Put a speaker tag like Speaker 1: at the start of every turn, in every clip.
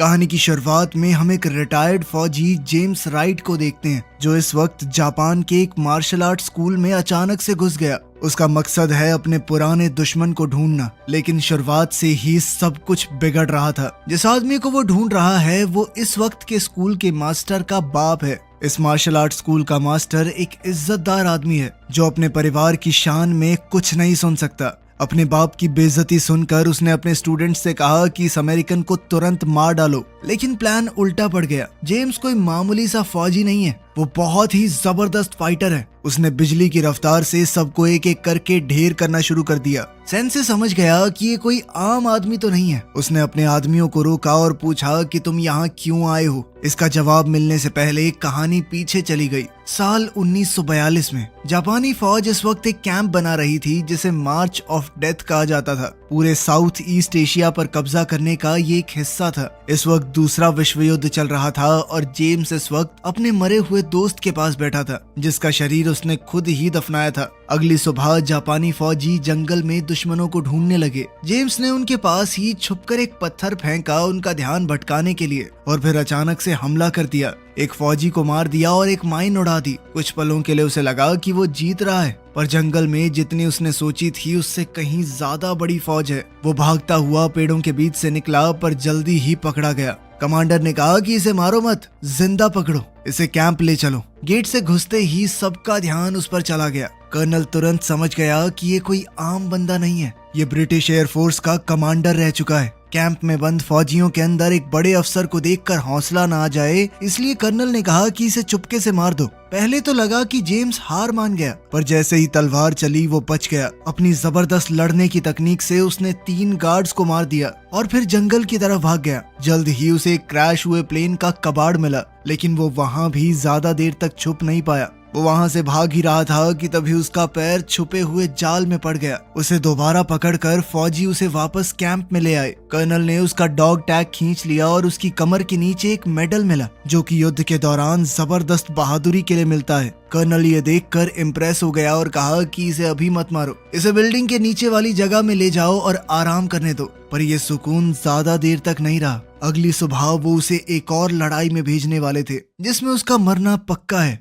Speaker 1: कहानी की शुरुआत में हम एक रिटायर्ड फौजी जेम्स राइट को देखते हैं, जो इस वक्त जापान के एक मार्शल आर्ट स्कूल में अचानक से घुस गया। उसका मकसद है अपने पुराने दुश्मन को ढूंढना, लेकिन शुरुआत से ही सब कुछ बिगड़ रहा था। जिस आदमी को वो ढूंढ रहा है वो इस वक्त के स्कूल के मास्टर का बाप है। इस मार्शल आर्ट स्कूल का मास्टर एक इज्जतदार आदमी है जो अपने परिवार की शान में कुछ नहीं सुन सकता। अपने बाप की बेइज्जती सुनकर उसने अपने स्टूडेंट्स से कहा कि इस अमेरिकन को तुरंत मार डालो, लेकिन प्लान उल्टा पड़ गया। जेम्स कोई मामूली सा फौजी नहीं है, वो बहुत ही जबरदस्त फाइटर है। उसने बिजली की रफ्तार से सबको एक एक करके ढेर करना शुरू कर दिया। सेंसे समझ गया कि ये कोई आम आदमी तो नहीं है। उसने अपने आदमियों को रोका और पूछा कि तुम यहाँ क्यों आए हो। इसका जवाब मिलने से पहले कहानी पीछे चली गई। साल 1942 में जापानी फौज इस वक्त एक कैंप बना रही थी जिसे मार्च ऑफ डेथ कहा जाता था। पूरे साउथ ईस्ट एशिया पर कब्जा करने का ये एक हिस्सा था। इस वक्त दूसरा विश्व युद्ध चल रहा था और जेम्स इस वक्त अपने मरे हुए दोस्त के पास बैठा था, जिसका शरीर उसने खुद ही दफनाया था। अगली सुबह जापानी फौजी जंगल में दुश्मनों को ढूंढने लगे। जेम्स ने उनके पास ही छुपकर एक पत्थर फेंका उनका ध्यान भटकाने के लिए, और फिर अचानक से हमला कर दिया। एक फौजी को मार दिया और एक माइन उड़ा दी। कुछ पलों के लिए उसे लगा कि वो जीत रहा है, पर जंगल में जितनी उसने सोची थी उससे कहीं ज्यादा बड़ी फौज है। वो भागता हुआ पेड़ों के बीच से निकला, पर जल्दी ही पकड़ा गया। कमांडर ने कहा कि इसे मारो मत, जिंदा पकड़ो, इसे कैंप ले चलो। गेट से घुसते ही सबका ध्यान उस पर चला गया। कर्नल तुरंत समझ गया कि ये कोई आम बंदा नहीं है, ये ब्रिटिश एयरफोर्स का कमांडर रह चुका है। कैंप में बंद फौजियों के अंदर एक बड़े अफसर को देखकर हौसला ना आ जाए, इसलिए कर्नल ने कहा कि इसे चुपके से मार दो। पहले तो लगा कि जेम्स हार मान गया, पर जैसे ही तलवार चली वो बच गया। अपनी जबरदस्त लड़ने की तकनीक से उसने 3 गार्ड्स को मार दिया और फिर जंगल की तरफ भाग गया। जल्द ही उसे एक क्रैश हुए प्लेन का कबाड़ मिला, लेकिन वो वहाँ भी ज्यादा देर तक छुप नहीं पाया। वो वहाँ से भाग ही रहा था कि तभी उसका पैर छुपे हुए जाल में पड़ गया। उसे दोबारा पकड़कर फौजी उसे वापस कैंप में ले आए। कर्नल ने उसका डॉग टैग खींच लिया और उसकी कमर के नीचे एक मेडल मिला, जो कि युद्ध के दौरान जबरदस्त बहादुरी के लिए मिलता है। कर्नल ये देखकर इम्प्रेस हो गया और कहा कि इसे अभी मत मारो, इसे बिल्डिंग के नीचे वाली जगह में ले जाओ और आराम करने दो। पर यह सुकून ज्यादा देर तक नहीं रहा। अगली सुबह वो उसे एक और लड़ाई में भेजने वाले थे जिसमें उसका मरना पक्का है।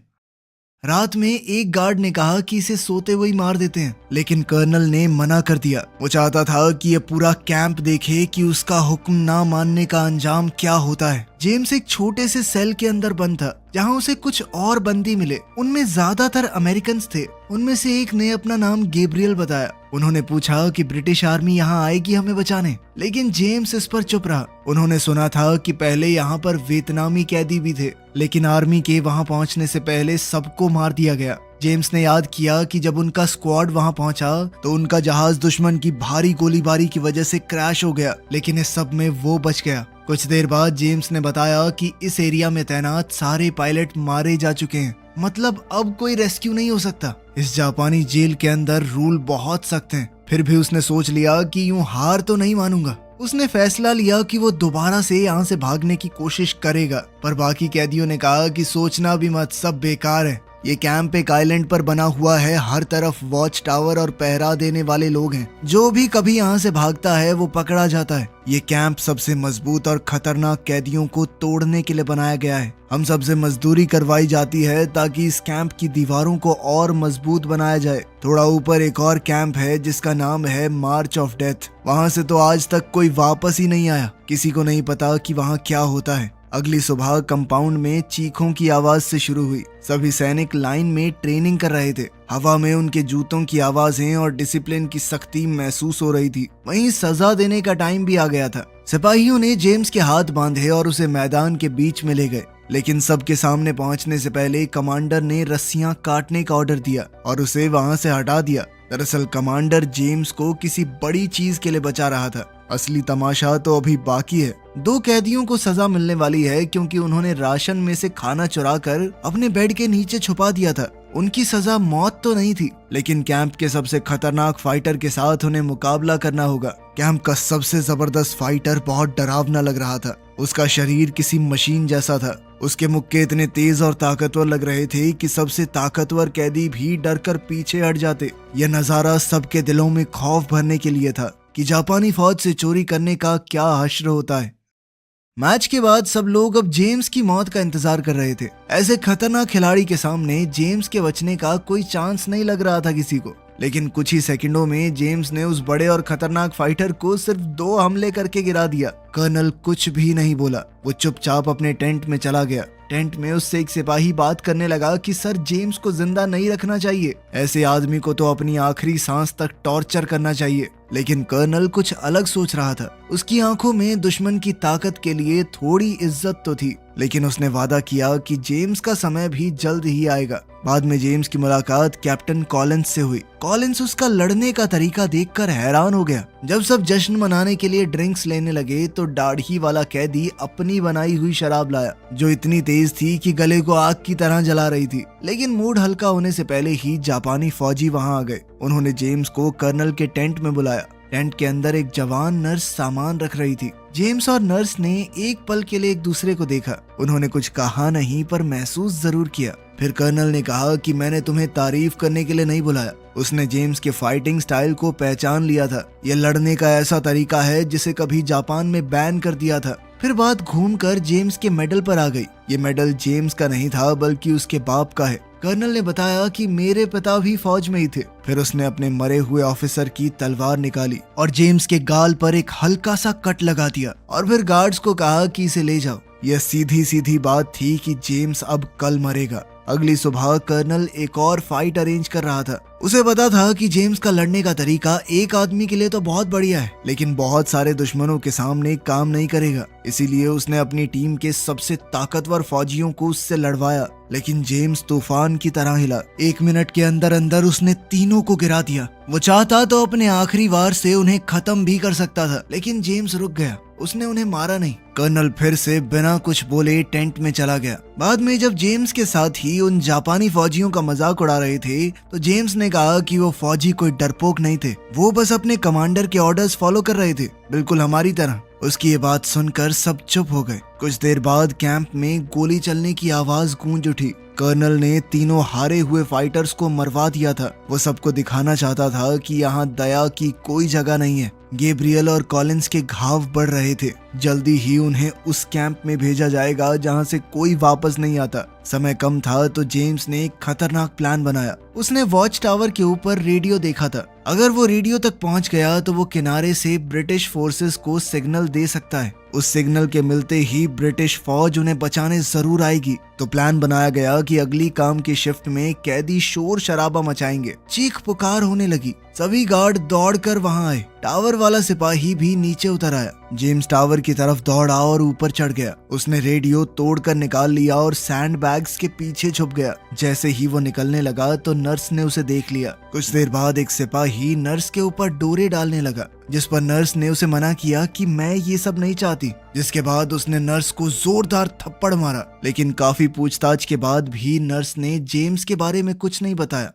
Speaker 1: रात में एक गार्ड ने कहा कि इसे सोते हुए ही मार देते हैं, लेकिन कर्नल ने मना कर दिया। वो चाहता था कि ये पूरा कैंप देखे कि उसका हुक्म ना मानने का अंजाम क्या होता है। जेम्स एक छोटे से सेल के अंदर बंद था, जहां उसे कुछ और बंदी मिले। उनमें ज्यादातर अमेरिकन्स थे। उनमें से एक ने अपना नाम गैब्रियल बताया। उन्होंने पूछा कि ब्रिटिश आर्मी यहाँ आएगी हमें बचाने, लेकिन जेम्स इस पर चुप रहा। उन्होंने सुना था कि पहले यहाँ पर वियतनामी कैदी भी थे, लेकिन आर्मी के वहाँ पहुँचने से पहले सबको मार दिया गया। जेम्स ने याद किया कि जब उनका स्क्वाड वहां पहुंचा तो उनका जहाज दुश्मन की भारी गोलीबारी की वजह से क्रैश हो गया, लेकिन इस सब में वो बच गया। कुछ देर बाद जेम्स ने बताया कि इस एरिया में तैनात सारे पायलट मारे जा चुके हैं, मतलब अब कोई रेस्क्यू नहीं हो सकता। इस जापानी जेल के अंदर रूल बहुत सख्त हैं। फिर भी उसने सोच लिया कि यूं हार तो नहीं मानूंगा। उसने फैसला लिया कि वो दोबारा से यहाँ से भागने की कोशिश करेगा, पर बाकी कैदियों ने कहा कि सोचना भी मत, सब बेकार है। ये कैंप एक आइलैंड पर बना हुआ है, हर तरफ वॉच टावर और पहरा देने वाले लोग हैं। जो भी कभी यहाँ से भागता है वो पकड़ा जाता है। ये कैंप सबसे मजबूत और खतरनाक कैदियों को तोड़ने के लिए बनाया गया है। हम सबसे मजदूरी करवाई जाती है ताकि इस कैंप की दीवारों को और मजबूत बनाया जाए। थोड़ा ऊपर एक और कैंप है जिसका नाम है मार्च ऑफ डेथ। वहाँ से तो आज तक कोई वापस ही नहीं आया। किसी को नहीं पता कि वहाँ क्या होता है। अगली सुबह कंपाउंड में चीखों की आवाज से शुरू हुई। सभी सैनिक लाइन में ट्रेनिंग कर रहे थे। हवा में उनके जूतों की आवाजें और डिसिप्लिन की सख्ती महसूस हो रही थी। वहीं सजा देने का टाइम भी आ गया था। सिपाहियों ने जेम्स के हाथ बांधे और उसे मैदान के बीच में ले गए, लेकिन सबके सामने पहुंचने से पहले कमांडर ने रस्सियां काटने का ऑर्डर दिया और उसे वहां से हटा दिया। दरअसल कमांडर जेम्स को किसी बड़ी चीज के लिए बचा रहा था। असली तमाशा तो अभी बाकी है। 2 कैदियों को सजा मिलने वाली है क्योंकि उन्होंने राशन में से खाना चुराकर अपने बेड के नीचे छुपा दिया था। उनकी सजा मौत तो नहीं थी, लेकिन कैंप के सबसे खतरनाक फाइटर के साथ उन्हें मुकाबला करना होगा। कैंप का सबसे जबरदस्त फाइटर बहुत डरावना लग रहा था। उसका शरीर किसी मशीन जैसा था। उसके मुक्के इतने तेज और ताकतवर लग रहे थे कि सबसे ताकतवर कैदी भी डरकर पीछे हट जाते। यह नजारा सबके दिलों में खौफ भरने के लिए था कि जापानी फौज से चोरी करने का क्या हश्र होता है। मैच के बाद सब लोग अब जेम्स की मौत का इंतजार कर रहे थे। ऐसे खतरनाक खिलाड़ी के सामने जेम्स के बचने का कोई चांस नहीं लग रहा था किसी को। लेकिन कुछ ही सेकंडों में जेम्स ने उस बड़े और खतरनाक फाइटर को सिर्फ 2 हमले करके गिरा दिया। कर्नल कुछ भी नहीं बोला, वो चुपचाप अपने टेंट में चला गया। टेंट में उससे एक सिपाही बात करने लगा कि सर जेम्स को जिंदा नहीं रखना चाहिए, ऐसे आदमी को तो अपनी आखिरी सांस तक टॉर्चर करना चाहिए। लेकिन कर्नल कुछ अलग सोच रहा था। उसकी आंखों में दुश्मन की ताकत के लिए थोड़ी इज्जत तो थी, लेकिन उसने वादा किया कि जेम्स का समय भी जल्द ही आएगा। बाद में जेम्स की मुलाकात कैप्टन कॉलिंस से हुई। कॉलिंस उसका लड़ने का तरीका देखकर हैरान हो गया। जब सब जश्न मनाने के लिए ड्रिंक्स लेने लगे तो दाढ़ी वाला कैदी अपनी बनाई हुई शराब लाया, जो इतनी तेज थी कि गले को आग की तरह जला रही थी। लेकिन मूड हल्का होने से पहले ही जापानी फौजी वहां आ गए। उन्होंने जेम्स को कर्नल के टेंट में बुलाया। टेंट के अंदर एक जवान नर्स सामान रख रही थी। जेम्स और नर्स ने एक पल के लिए एक दूसरे को देखा। उन्होंने कुछ कहा नहीं, पर महसूस जरूर किया। फिर कर्नल ने कहा कि मैंने तुम्हें तारीफ करने के लिए नहीं बुलाया। उसने जेम्स के फाइटिंग स्टाइल को पहचान लिया था। यह लड़ने का ऐसा तरीका है जिसे कभी जापान में बैन कर दिया था। फिर बात घूमकर जेम्स के मेडल पर आ गई। ये मेडल जेम्स का नहीं था, बल्कि उसके बाप का है। कर्नल ने बताया कि मेरे पिता भी फौज में ही थे। फिर उसने अपने मरे हुए ऑफिसर की तलवार निकाली और जेम्स के गाल पर एक हल्का सा कट लगा दिया, और फिर गार्ड्स को कहा कि इसे ले जाओ। यह सीधी सीधी बात थी कि जेम्स अब कल मरेगा। अगली सुबह कर्नल एक और फाइट अरेंज कर रहा था। उसे पता था कि जेम्स का लड़ने का तरीका एक आदमी के लिए तो बहुत बढ़िया है, लेकिन बहुत सारे दुश्मनों के सामने काम नहीं करेगा। इसीलिए उसने अपनी टीम के सबसे ताकतवर फौजियों को उससे लड़वाया। लेकिन जेम्स तूफान की तरह हिला। 1 मिनट के अंदर अंदर उसने तीनों को गिरा दिया। वो चाहता तो अपने आखिरी वार से उन्हें खत्म भी कर सकता था, लेकिन जेम्स रुक गया। उसने उन्हें मारा नहीं। कर्नल फिर से बिना कुछ बोले टेंट में चला गया। बाद में जब जेम्स के साथ ही उन जापानी फौजियों का मजाक उड़ा रहे थे, तो जेम्स ने कहा कि वो फौजी कोई डरपोक नहीं थे, वो बस अपने कमांडर के ऑर्डर्स फॉलो कर रहे थे, बिल्कुल हमारी तरह। उसकी ये बात सुनकर सब चुप हो गए। कुछ देर बाद कैंप में गोली चलने की आवाज गूंज उठी। कर्नल ने तीनों हारे हुए फाइटर्स को मरवा दिया था। वो सबको दिखाना चाहता था कि यहाँ दया की कोई जगह नहीं है। गैब्रियल और कॉलिंस के घाव बढ़ रहे थे। जल्दी ही उन्हें उस कैंप में भेजा जाएगा जहाँ से कोई वापस नहीं आता। समय कम था तो जेम्स ने एक खतरनाक प्लान बनाया। उसने वॉच टावर के ऊपर रेडियो देखा था। अगर वो रेडियो तक पहुंच गया तो वो किनारे से ब्रिटिश फोर्सेस को सिग्नल दे सकता है। उस सिग्नल के मिलते ही ब्रिटिश फौज उन्हें बचाने जरूर आएगी। तो प्लान बनाया गया कि अगली काम की शिफ्ट में कैदी शोर शराबा मचाएंगे। चीख पुकार होने लगी। सभी गार्ड दौड़कर वहां आए। टावर वाला सिपाही भी नीचे उतर आया। जेम्स टावर की तरफ दौड़ा और ऊपर चढ़ गया। उसने रेडियो तोड़कर निकाल लिया और सैंड बैग्स के पीछे छुप गया। जैसे ही वो निकलने लगा तो नर्स ने उसे देख लिया। कुछ देर बाद एक सिपाही नर्स के ऊपर डोरे डालने लगा, जिस पर नर्स ने उसे मना किया कि मैं ये सब नहीं चाहती। जिसके बाद उसने नर्स को जोरदार थप्पड़ मारा। लेकिन काफी पूछताछ के बाद भी नर्स ने जेम्स के बारे में कुछ नहीं बताया।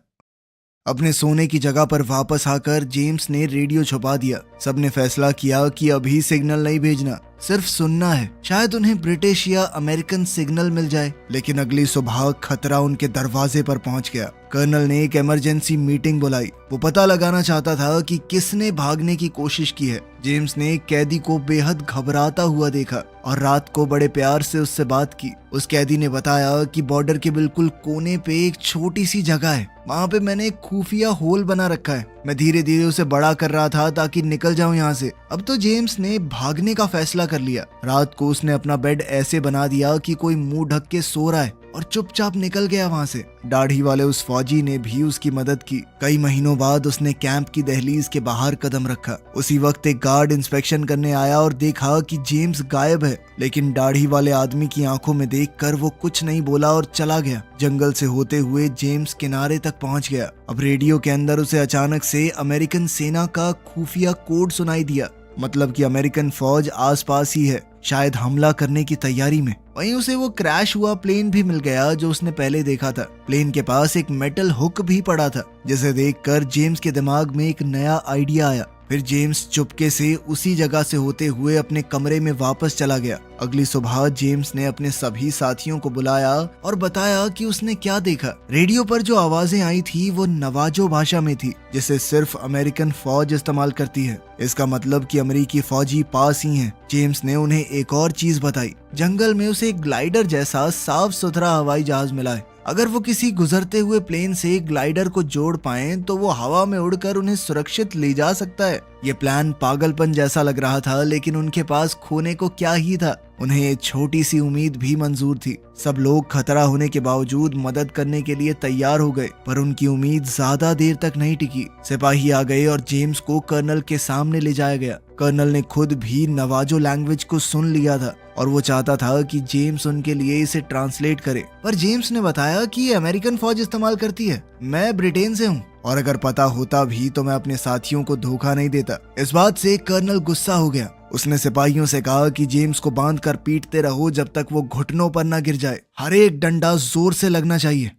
Speaker 1: अपने सोने की जगह पर वापस आकर जेम्स ने रेडियो छुपा दिया। सबने फैसला किया कि अभी सिग्नल नहीं भेजना, सिर्फ सुनना है। शायद उन्हें ब्रिटिश या अमेरिकन सिग्नल मिल जाए। लेकिन अगली सुबह खतरा उनके दरवाजे पर पहुंच गया। कर्नल ने एक इमरजेंसी मीटिंग बुलाई। वो पता लगाना चाहता था कि किसने भागने की कोशिश की है। जेम्स ने कैदी को बेहद घबराता हुआ देखा और रात को बड़े प्यार से उससे बात की। उस कैदी ने बताया कि बॉर्डर के बिल्कुल कोने पे एक छोटी सी जगह है, वहाँ पे मैंने एक खुफिया होल बना रखा है। मैं धीरे धीरे उसे बड़ा कर रहा था ताकि निकल जाऊं यहाँ से। अब तो जेम्स ने भागने का फैसला कर लिया। रात को उसने अपना बेड ऐसे बना दिया कि कोई मुंह ढक के सो रहा है और चुपचाप निकल गया वहाँ से। दाढ़ी वाले उस फौजी ने भी उसकी मदद की। कई महीनों बाद उसने कैंप की दहलीज के बाहर कदम रखा। उसी वक्त एक गार्ड इंस्पेक्शन करने आया और देखा कि जेम्स गायब है। लेकिन दाढ़ी वाले आदमी की आंखों में देखकर वो कुछ नहीं बोला और चला गया। जंगल से होते हुए जेम्स किनारे तक पहुंच गया। अब रेडियो के अंदर उसे अचानक से अमेरिकन सेना का खुफिया कोड सुनाई दिया। मतलब कि अमेरिकन फौज आसपास ही है, शायद हमला करने की तैयारी में। वहीं उसे वो क्रैश हुआ प्लेन भी मिल गया जो उसने पहले देखा था। प्लेन के पास एक मेटल हुक भी पड़ा था, जिसे देखकर जेम्स के दिमाग में एक नया आइडिया आया। फिर जेम्स चुपके से उसी जगह से होते हुए अपने कमरे में वापस चला गया। अगली सुबह जेम्स ने अपने सभी साथियों को बुलाया और बताया कि उसने क्या देखा। रेडियो पर जो आवाजें आई थी वो नवाजो भाषा में थी, जिसे सिर्फ अमेरिकन फौज इस्तेमाल करती है। इसका मतलब कि अमेरिकी फौजी पास ही हैं। जेम्स ने उन्हें एक और चीज बताई, जंगल में उसे एक ग्लाइडर जैसा साफ सुथरा हवाई जहाज मिला है। अगर वो किसी गुजरते हुए प्लेन से ग्लाइडर को जोड़ पाएं तो वो हवा में उड़कर उन्हें सुरक्षित ले जा सकता है। ये प्लान पागलपन जैसा लग रहा था, लेकिन उनके पास खोने को क्या ही था। उन्हें ये छोटी सी उम्मीद भी मंजूर थी। सब लोग खतरा होने के बावजूद मदद करने के लिए तैयार हो गए, पर उनकी उम्मीद ज्यादा देर तक नहीं टिकी। सिपाही आ गए और जेम्स को कर्नल के सामने ले जाया गया। कर्नल ने खुद भी नवाजो लैंग्वेज को सुन लिया था और वो चाहता था कि जेम्स उनके लिए इसे ट्रांसलेट करे, पर जेम्स ने बताया कि ये अमेरिकन फौज इस्तेमाल करती है, मैं ब्रिटेन से हूँ और अगर पता होता भी तो मैं अपने साथियों को धोखा नहीं देता। इस बात से कर्नल गुस्सा हो गया। उसने सिपाहियों से कहा कि जेम्स को बांध कर पीटते रहो जब तक वो घुटनों पर न गिर जाए। हर एक डंडा जोर से लगना चाहिए।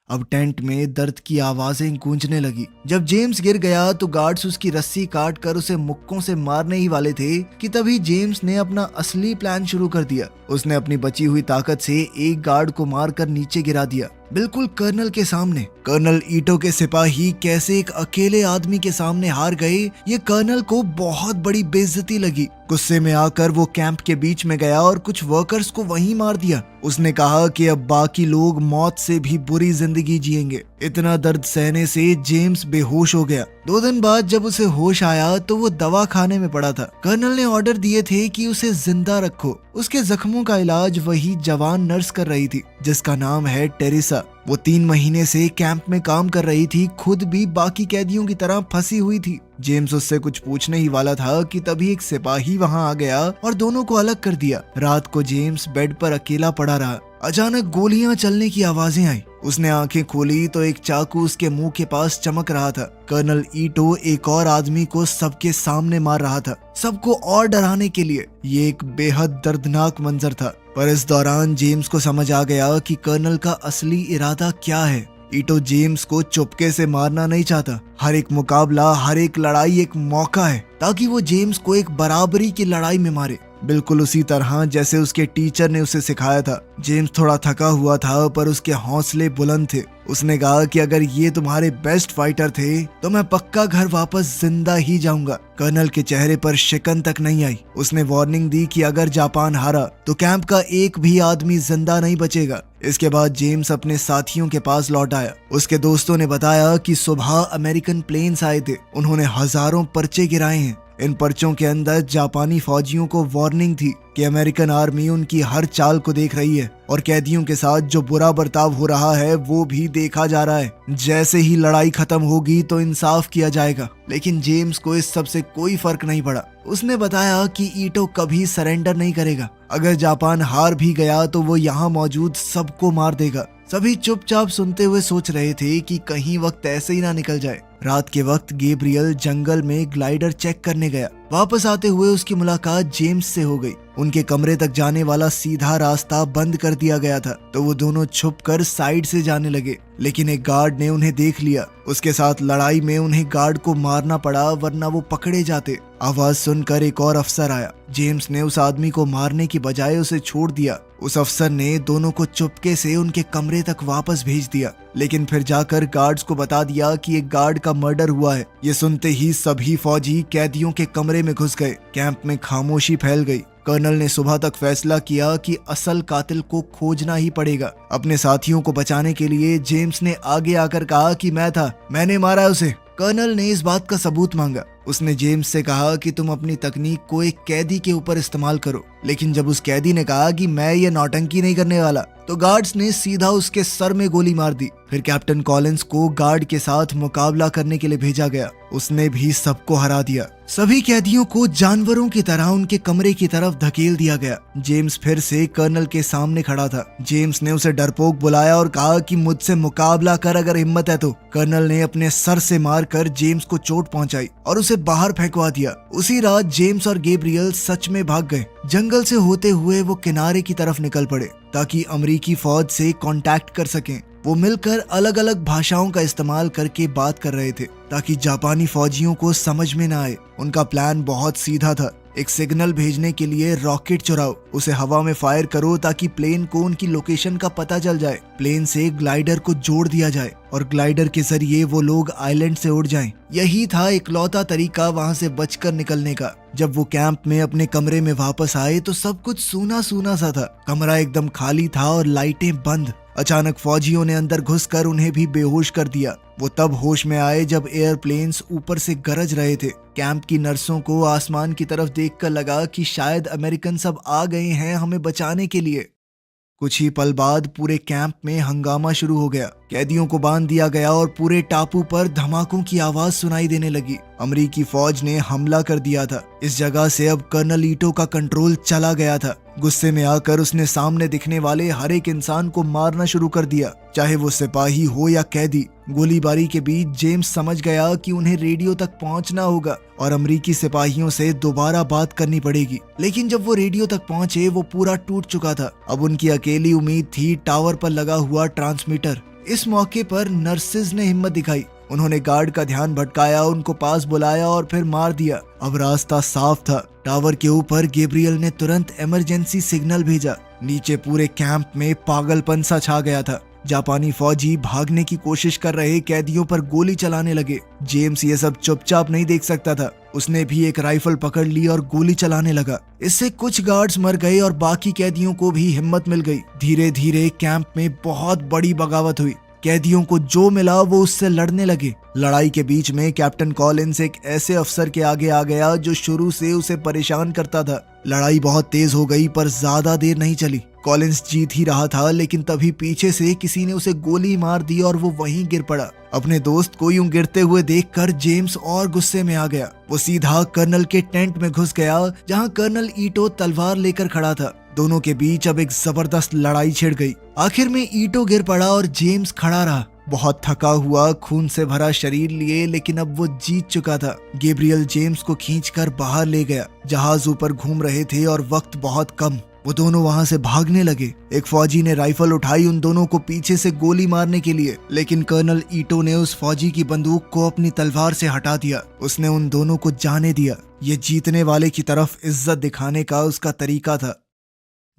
Speaker 1: अब टेंट में दर्द की आवाजें गूंजने लगी। जब जेम्स गिर गया तो गार्ड्स उसकी रस्सी काट कर उसे मुक्कों से मारने ही वाले थे कि तभी जेम्स ने अपना असली प्लान शुरू कर दिया। उसने अपनी बची हुई ताकत से एक गार्ड को मारकर नीचे गिरा दिया, बिल्कुल कर्नल के सामने। कर्नल ईटो के सिपाही कैसे एक अकेले आदमी के सामने हार गए, ये कर्नल को बहुत बड़ी बेइज्जती लगी। गुस्से में आकर वो कैंप के बीच में गया और कुछ वर्कर्स को वहीं मार दिया। उसने कहा कि अब बाकी लोग मौत से भी बुरी जिंदगी जिएंगे। इतना दर्द सहने से जेम्स बेहोश हो गया। 2 दिन बाद जब उसे होश आया तो वो दवा खाने में पड़ा था। कर्नल ने ऑर्डर दिए थे कि उसे जिंदा रखो। उसके जख्मों का इलाज वही जवान नर्स कर रही थी, जिसका नाम है टेरेसा। वो 3 महीने से कैंप में काम कर रही थी, खुद भी बाकी कैदियों की तरह फंसी हुई थी। जेम्स उससे कुछ पूछने ही वाला था कि तभी एक सिपाही वहां आ गया और दोनों को अलग कर दिया। रात को जेम्स बेड पर अकेला पड़ा रहा। अचानक गोलियां चलने की आवाजें आई। उसने आंखें खोली तो एक चाकू उसके मुंह के पास चमक रहा था। कर्नल ईटो एक और आदमी को सबके सामने मार रहा था, सबको और डराने के लिए। ये एक बेहद दर्दनाक मंजर था, पर इस दौरान जेम्स को समझ आ गया कि कर्नल का असली इरादा क्या है। ईटो जेम्स को चुपके से मारना नहीं चाहता। हर एक मुकाबला, हर एक लड़ाई एक मौका है ताकि वो जेम्स को एक बराबरी की लड़ाई में मारे, बिल्कुल उसी तरह जैसे उसके टीचर ने उसे सिखाया था। जेम्स थोड़ा थका हुआ था, पर उसके हौसले बुलंद थे। उसने कहा कि अगर ये तुम्हारे बेस्ट फाइटर थे तो मैं पक्का घर वापस जिंदा ही जाऊंगा। कर्नल के चेहरे पर शिकन तक नहीं आई। उसने वार्निंग दी कि अगर जापान हारा तो कैंप का एक भी आदमी जिंदा नहीं बचेगा। इसके बाद जेम्स अपने साथियों के पास लौट आया। उसके दोस्तों ने बताया कि सुबह अमेरिकन प्लेन्स आए थे। उन्होंने हजारों पर्चे गिराए हैं। इन पर्चों के अंदर जापानी फौजियों को वार्निंग थी कि अमेरिकन आर्मी उनकी हर चाल को देख रही है और कैदियों के साथ जो बुरा बर्ताव हो रहा है वो भी देखा जा रहा है। जैसे ही लड़ाई खत्म होगी तो इंसाफ किया जाएगा। लेकिन जेम्स को इस सब से कोई फर्क नहीं पड़ा। उसने बताया कि ईटो कभी सरेंडर नहीं करेगा। अगर जापान हार भी गया तो वो यहाँ मौजूद सबको मार देगा। सभी चुपचाप सुनते हुए सोच रहे थे कि कहीं वक्त ऐसे ही ना निकल जाए। रात के वक्त गैब्रियल जंगल में ग्लाइडर चेक करने गया। वापस आते हुए उसकी मुलाकात जेम्स से हो गई। उनके कमरे तक जाने वाला सीधा रास्ता बंद कर दिया गया था, तो वो दोनों छुपकर साइड से जाने लगे। लेकिन एक गार्ड ने उन्हें देख लिया। उसके साथ लड़ाई में उन्हें गार्ड को मारना पड़ा, वरना वो पकड़े जाते। आवाज सुनकर एक और अफसर आया। जेम्स ने उस आदमी को मारने की बजाय उसे छोड़ दिया। उस अफसर ने दोनों को चुपके से उनके कमरे तक वापस भेज दिया, लेकिन फिर जाकर गार्ड्स को बता दिया कि एक गार्ड का मर्डर हुआ है। ये सुनते ही सभी फौजी कैदियों के कमरे में घुस गए। कैंप में खामोशी फैल गई। कर्नल ने सुबह तक फैसला किया कि असल कातिल को खोजना ही पड़ेगा। अपने साथियों को बचाने के लिए जेम्स ने आगे आकर कहा कि मैंने मारा उसे। कर्नल ने इस बात का सबूत मांगा। उसने जेम्स से कहा कि तुम अपनी तकनीक को एक कैदी के ऊपर इस्तेमाल करो। लेकिन जब उस कैदी ने कहा कि मैं ये नौटंकी नहीं करने वाला, तो गार्ड्स ने सीधा उसके सर में गोली मार दी। फिर कैप्टन कॉलिंस को गार्ड के साथ मुकाबला करने के लिए भेजा गया। उसने भी सबको हरा दिया। सभी कैदियों को जानवरों की तरह उनके कमरे की तरफ धकेल दिया गया। जेम्स फिर से कर्नल के सामने खड़ा था। जेम्स ने उसे डरपोक बुलाया और कहा कि मुझसे मुकाबला कर अगर हिम्मत है तो। कर्नल ने अपने सर से मारकर जेम्स को चोट पहुंचाई और उसे बाहर फेंकवा दिया। उसी रात जेम्स और गैब्रियल सच में भाग गए। जंगल से होते हुए वो किनारे की तरफ निकल पड़े ताकि अमेरिकी फौज से कांटेक्ट कर सकें। वो मिलकर अलग अलग भाषाओं का इस्तेमाल करके बात कर रहे थे ताकि जापानी फौजियों को समझ में न आए। उनका प्लान बहुत सीधा था, एक सिग्नल भेजने के लिए रॉकेट चुराओ, उसे हवा में फायर करो ताकि प्लेन को उनकी लोकेशन का पता चल जाए। प्लेन से ग्लाइडर को जोड़ दिया जाए और ग्लाइडर के जरिए वो लोग आइलैंड से उड़ जाएं। यही था इकलौता तरीका वहां से बचकर निकलने का। जब वो कैंप में अपने कमरे में वापस आए तो सब कुछ सूना सूना सा था। कमरा एकदम खाली था और लाइटें बंद। अचानक फौजियों ने अंदर घुसकर उन्हें भी बेहोश कर दिया। वो तब होश में आए जब एयरप्लेन्स ऊपर से गरज रहे थे। कैंप की नर्सों को आसमान की तरफ देखकर लगा कि शायद अमेरिकन सब आ गए हैं हमें बचाने के लिए। कुछ ही पल बाद पूरे कैंप में हंगामा शुरू हो गया। कैदियों को बांध दिया गया और पूरे टापू पर धमाकों की आवाज सुनाई देने लगी। अमेरिकी फौज ने हमला कर दिया था। इस जगह से अब कर्नल ईटो का कंट्रोल चला गया था। गुस्से में आकर उसने सामने दिखने वाले हर एक इंसान को मारना शुरू कर दिया, चाहे वो सिपाही हो या कैदी। गोलीबारी के बीच जेम्स समझ गया कि उन्हें रेडियो तक पहुंचना होगा और अमेरिकी सिपाहियों से दोबारा बात करनी पड़ेगी। लेकिन जब वो रेडियो तक पहुंचे वो पूरा टूट चुका था। अब उनकी अकेली उम्मीद थी टावर पर लगा हुआ ट्रांसमीटर। इस मौके पर नर्सेज ने हिम्मत दिखाई। उन्होंने गार्ड का ध्यान भटकाया, उनको पास बुलाया और फिर मार दिया। अब रास्ता साफ था। टावर के ऊपर गैब्रियल ने तुरंत इमरजेंसी सिग्नल भेजा। नीचे पूरे कैंप में पागलपन सा छा गया था। जापानी फौजी भागने की कोशिश कर रहे कैदियों पर गोली चलाने लगे। जेम्स ये सब चुपचाप नहीं देख सकता था। उसने भी एक राइफल पकड़ ली और गोली चलाने लगा। इससे कुछ गार्ड्स मर गए और बाकी कैदियों को भी हिम्मत मिल गई। धीरे धीरे कैंप में बहुत बड़ी बगावत हुई। कैदियों को जो मिला वो उससे लड़ने लगे। लड़ाई के बीच में कैप्टन कॉलिंस एक ऐसे अफसर के आगे आ गया जो शुरू से उसे परेशान करता था। लड़ाई बहुत तेज हो गई पर ज्यादा देर नहीं चली। कॉलिंस जीत ही रहा था, लेकिन तभी पीछे से किसी ने उसे गोली मार दी और वो वहीं गिर पड़ा। अपने दोस्त को यूं गिरते हुए देखकर जेम्स और गुस्से में आ गया। वो सीधा कर्नल के टेंट में घुस गया जहां कर्नल ईटो तलवार लेकर खड़ा था। दोनों के बीच अब एक जबरदस्त लड़ाई छिड़ गई। आखिर में ईटो गिर पड़ा और जेम्स खड़ा रहा, बहुत थका हुआ, खून से भरा शरीर लिए, लेकिन अब वो जीत चुका था। गैब्रियल जेम्स को खींचकर बाहर ले गया। जहाज ऊपर घूम रहे थे और वक्त बहुत कम। वो दोनों वहां से भागने लगे। एक फौजी ने राइफल उठाई उन दोनों को पीछे से गोली मारने के लिए, लेकिन कर्नल ईटो ने उस फौजी की बंदूक को अपनी तलवार से हटा दिया। उसने उन दोनों को जाने दिया। ये जीतने वाले की तरफ इज्जत दिखाने का उसका तरीका था।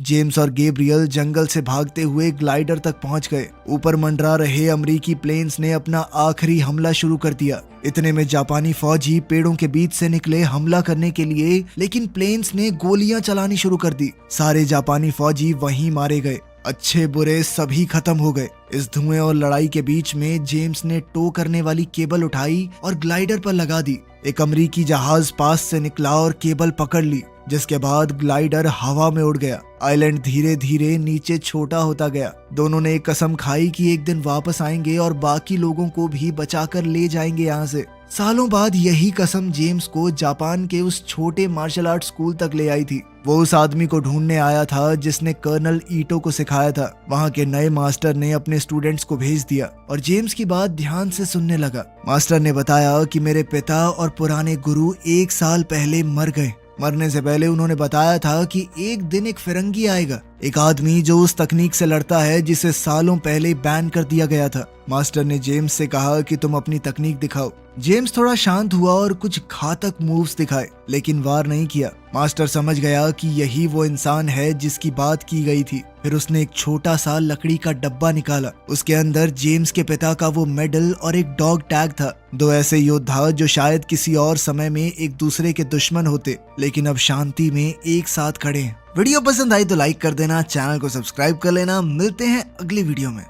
Speaker 1: जेम्स और गैब्रियल जंगल से भागते हुए ग्लाइडर तक पहुंच गए। ऊपर मंडरा रहे अमेरिकी प्लेन्स ने अपना आखिरी हमला शुरू कर दिया। इतने में जापानी फौजी पेड़ों के बीच से निकले हमला करने के लिए, लेकिन प्लेन्स ने गोलियां चलानी शुरू कर दी। सारे जापानी फौजी वहीं मारे गए। अच्छे बुरे सभी खत्म हो गए। इस धुएं और लड़ाई के बीच में जेम्स ने टो करने वाली केबल उठाई और ग्लाइडर पर लगा दी। एक अमेरिकी जहाज पास से निकला और केबल पकड़ ली, जिसके बाद ग्लाइडर हवा में उड़ गया। आइलैंड धीरे धीरे नीचे छोटा होता गया। दोनों ने एक कसम खाई कि एक दिन वापस आएंगे और बाकी लोगों को भी बचाकर ले जाएंगे यहाँ से। सालों बाद यही कसम जेम्स को जापान के उस छोटे मार्शल आर्ट स्कूल तक ले आई थी। वो उस आदमी को ढूंढने आया था जिसने कर्नल ईटो को सिखाया था। वहाँ के नए मास्टर ने अपने स्टूडेंट्स को भेज दिया और जेम्स की बात ध्यान से सुनने लगा। मास्टर ने बताया कि मेरे पिता और पुराने गुरु 1 साल पहले मर गए। मरने से पहले उन्होंने बताया था कि एक दिन एक फिरंगी आएगा, एक आदमी जो उस तकनीक से लड़ता है जिसे सालों पहले बैन कर दिया गया था। मास्टर ने जेम्स से कहा कि तुम अपनी तकनीक दिखाओ। जेम्स थोड़ा शांत हुआ और कुछ घातक मूव्स दिखाए, लेकिन वार नहीं किया। मास्टर समझ गया कि यही वो इंसान है जिसकी बात की गई थी। फिर उसने एक छोटा सा लकड़ी का डब्बा निकाला। उसके अंदर जेम्स के पिता का वो मेडल और एक डॉग टैग था। 2 ऐसे योद्धा जो शायद किसी और समय में एक दूसरे के दुश्मन होते, लेकिन अब शांति में एक साथ खड़े हैं। वीडियो पसंद आई तो लाइक कर देना, चैनल को सब्सक्राइब कर लेना। मिलते हैं अगली वीडियो में।